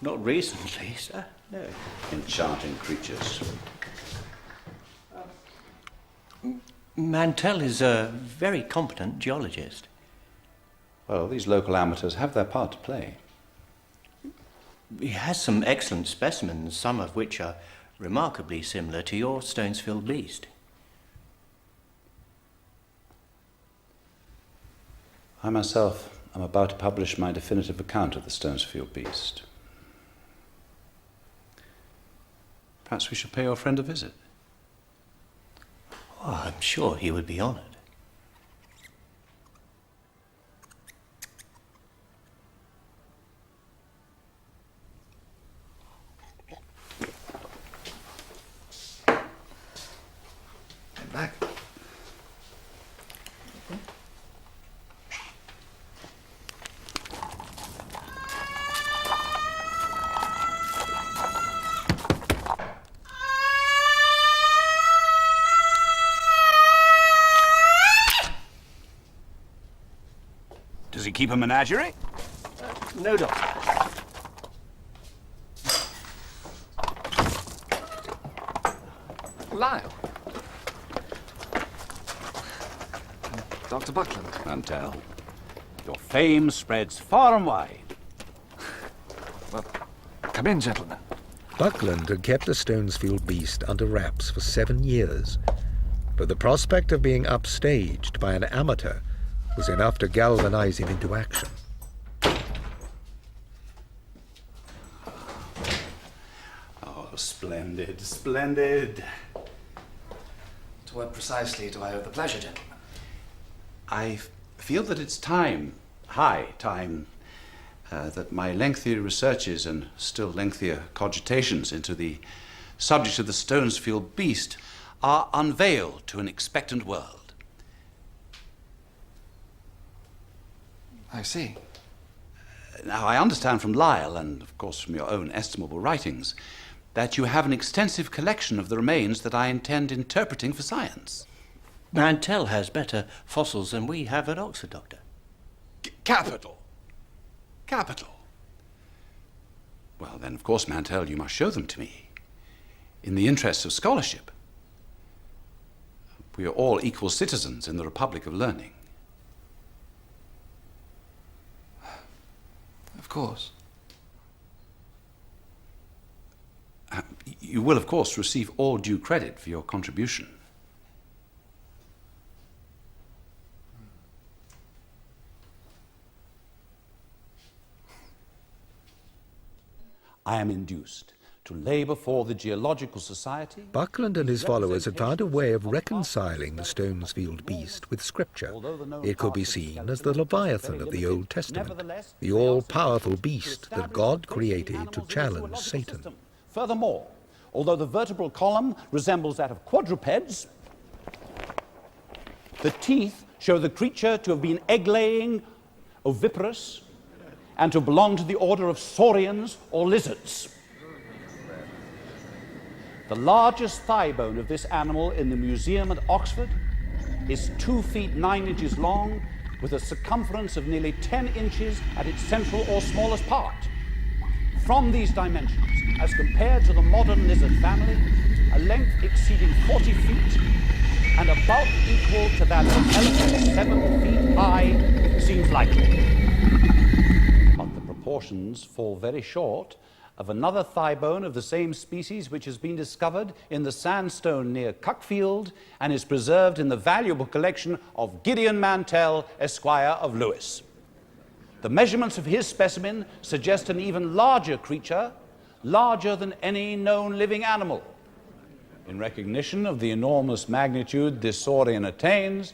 Not recently, sir. No. Enchanting creatures. Mantell is a very competent geologist. Well, these local amateurs have their part to play. He has some excellent specimens, some of which are remarkably similar to your Stonesfield beast. I myself am about to publish my definitive account of the Stonesfield beast. Perhaps we should pay your friend a visit. Oh, I'm sure he would be honoured. Get back. Does he keep a menagerie? No, Doctor. Lyle. Dr. Buckland. Mantell, your fame spreads far and wide. Well, come in, gentlemen. Buckland had kept the Stonesfield beast under wraps for 7 years, but the prospect of being upstaged by an amateur was enough to galvanize him into action. Oh, splendid, splendid. To what precisely do I owe the pleasure, gentlemen? I feel that it's time, high time, that my lengthy researches and still lengthier cogitations into the subject of the Stonesfield beast are unveiled to an expectant world. I see. Now, I understand from Lyle, and of course from your own estimable writings, that you have an extensive collection of the remains that I intend interpreting for science. Mantell has better fossils than we have at Oxford, Doctor. Capital. Capital. Well, then, of course, Mantell, you must show them to me. In the interests of scholarship. We are all equal citizens in the Republic of Learning. Of course. You will, of course, receive all due credit for your contribution. I am induced to lay before the Geological Society... Buckland and his followers had found a way of reconciling the Stonesfield beast with Scripture. It could be seen as the Leviathan of the Old Testament, the all-powerful beast that God created to challenge Satan. Furthermore, although the vertebral column resembles that of quadrupeds, the teeth show the creature to have been egg-laying, oviparous, and to belong to the order of saurians or lizards. The largest thigh bone of this animal in the museum at Oxford is 2 feet 9 inches long, with a circumference of nearly 10 inches at its central or smallest part. From these dimensions, as compared to the modern lizard family, a length exceeding 40 feet and a bulk equal to that of elephants 7 feet high seems likely. But the proportions fall very short of another thigh bone of the same species which has been discovered in the sandstone near Cuckfield and is preserved in the valuable collection of Gideon Mantell, Esquire of Lewes. The measurements of his specimen suggest an even larger creature, larger than any known living animal. In recognition of the enormous magnitude this saurian attains,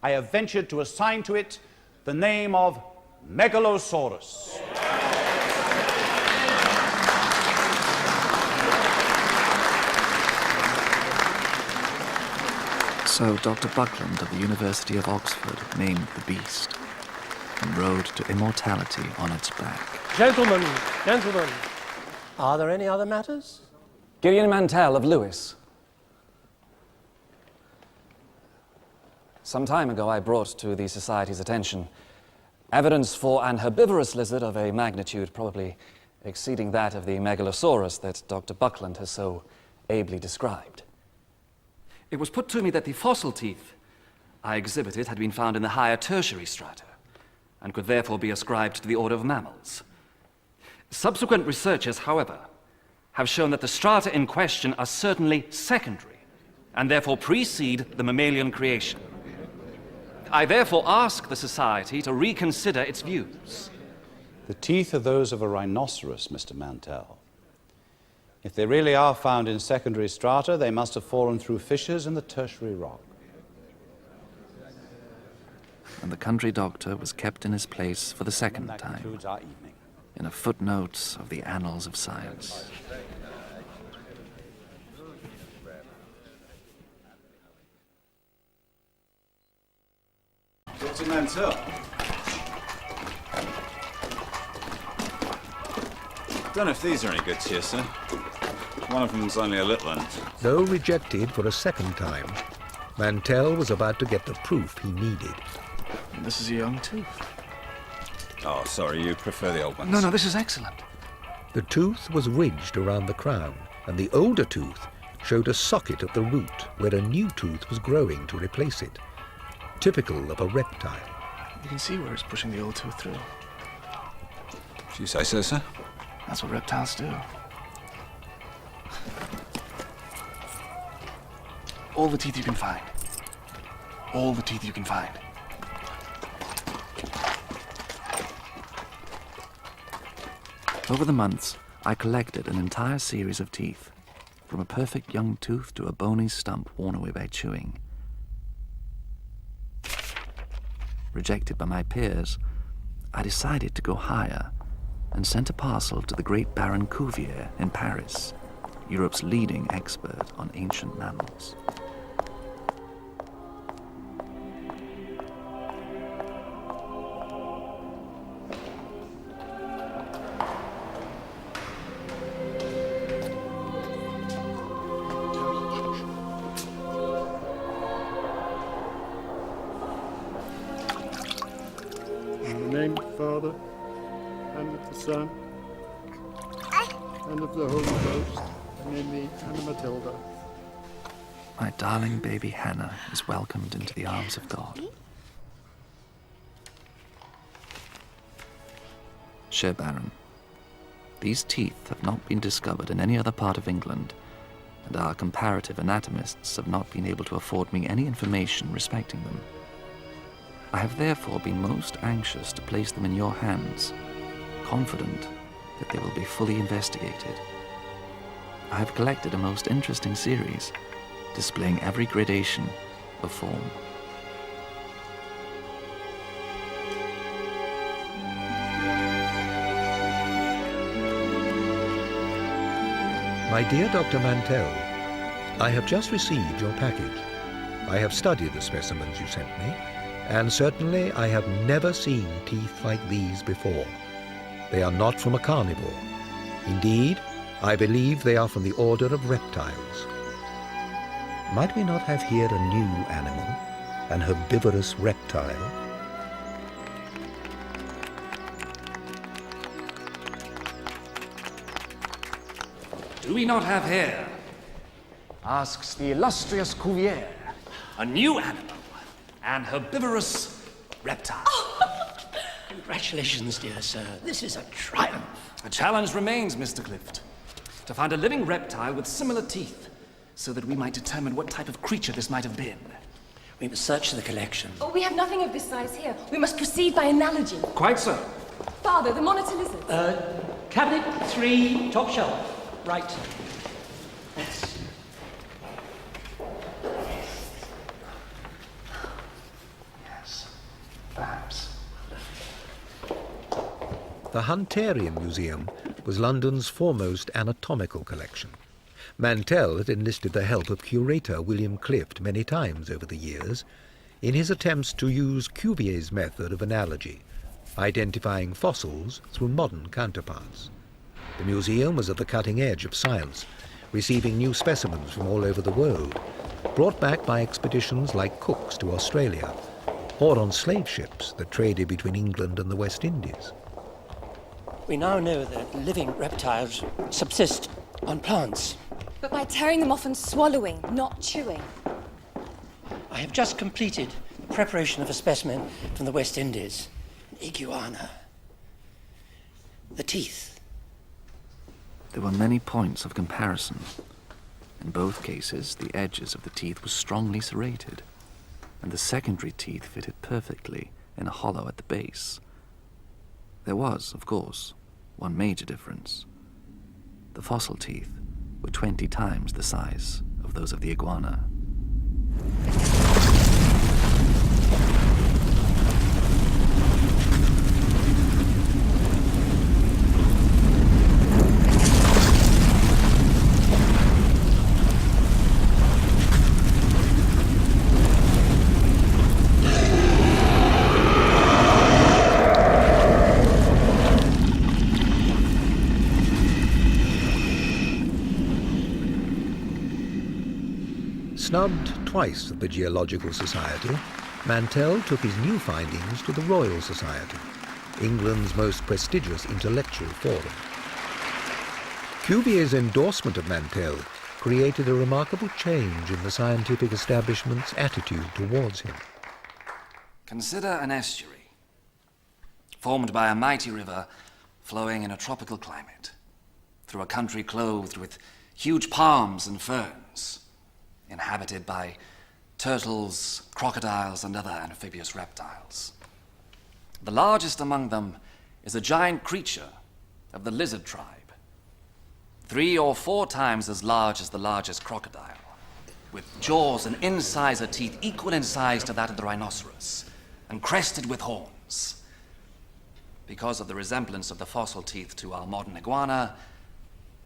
I have ventured to assign to it the name of Megalosaurus. So Dr. Buckland of the University of Oxford named the beast and rode to immortality on its back. Gentlemen, are there any other matters? Gideon Mantell of Lewes. Some time ago I brought to the Society's attention evidence for an herbivorous lizard of a magnitude probably exceeding that of the Megalosaurus that Dr. Buckland has so ably described. It was put to me that the fossil teeth I exhibited had been found in the higher tertiary strata, and could therefore be ascribed to the order of mammals. Subsequent researchers, however, have shown that the strata in question are certainly secondary, and therefore precede the mammalian creation. I therefore ask the Society to reconsider its views. The teeth are those of a rhinoceros, Mr. Mantell. If they really are found in secondary strata, they must have fallen through fissures in the tertiary rock. And the country doctor was kept in his place for the second That time, concludes our evening. in a footnote of the annals of science. Dr. Mantell. Don't know if these are any good to you, sir. One of them's only a little one. Though rejected for a second time, Mantell was about to get the proof he needed. This is a young tooth. Oh, sorry, you prefer the old ones. No, this is excellent. The tooth was ridged around the crown, and the older tooth showed a socket at the root where a new tooth was growing to replace it, typical of a reptile. You can see where it's pushing the old tooth through. Do you say so, sir? That's what reptiles do. All the teeth you can find. All the teeth you can find. Over the months, I collected an entire series of teeth, from a perfect young tooth to a bony stump worn away by chewing. Rejected by my peers, I decided to go higher and sent a parcel to the great Baron Cuvier in Paris, Europe's leading expert on ancient mammals. In the name of the Father, and of the Son, and of the Holy Ghost, and in me, Anna Matilda. My darling baby Hannah is welcomed into the arms of God. Cher Baron, these teeth have not been discovered in any other part of England, and our comparative anatomists have not been able to afford me any information respecting them. I have therefore been most anxious to place them in your hands, confident that they will be fully investigated. I have collected a most interesting series, displaying every gradation of form. My dear Dr. Mantell, I have just received your package. I have studied the specimens you sent me, and certainly I have never seen teeth like these before. They are not from a carnivore. Indeed, I believe they are from the order of reptiles. Might we not have here a new animal, an herbivorous reptile? Do we not have here, asks the illustrious Cuvier, a new animal, an herbivorous reptile? Congratulations, dear sir. This is a triumph. A challenge remains, Mr. Clift, to find a living reptile with similar teeth, so that we might determine what type of creature this might have been. We must search the collection. Oh, we have nothing of this size here. We must proceed by analogy. Quite so. Father, the monitor lizards. Cabinet 3, top shelf. Right. Yes. Yes, perhaps. The Hunterian Museum was London's foremost anatomical collection. Mantell had enlisted the help of curator William Clift many times over the years in his attempts to use Cuvier's method of analogy, identifying fossils through modern counterparts. The museum was at the cutting edge of science, receiving new specimens from all over the world, brought back by expeditions like Cook's to Australia, or on slave ships that traded between England and the West Indies. We now know that living reptiles subsist on plants. But by tearing them off and swallowing, not chewing. I have just completed the preparation of a specimen from the West Indies, an iguana. The teeth. There were many points of comparison. In both cases, the edges of the teeth were strongly serrated, and the secondary teeth fitted perfectly in a hollow at the base. There was, of course, one major difference. The fossil teeth were 20 times the size of those of the iguana. Snubbed twice at the Geological Society, Mantell took his new findings to the Royal Society, England's most prestigious intellectual forum. Cuvier's endorsement of Mantell created a remarkable change in the scientific establishment's attitude towards him. Consider an estuary, formed by a mighty river flowing in a tropical climate, through a country clothed with huge palms and ferns, inhabited by turtles, crocodiles, and other amphibious reptiles. The largest among them is a giant creature of the lizard tribe, 3 or 4 times as large as the largest crocodile, with jaws and incisor teeth equal in size to that of the rhinoceros, and crested with horns. Because of the resemblance of the fossil teeth to our modern iguana,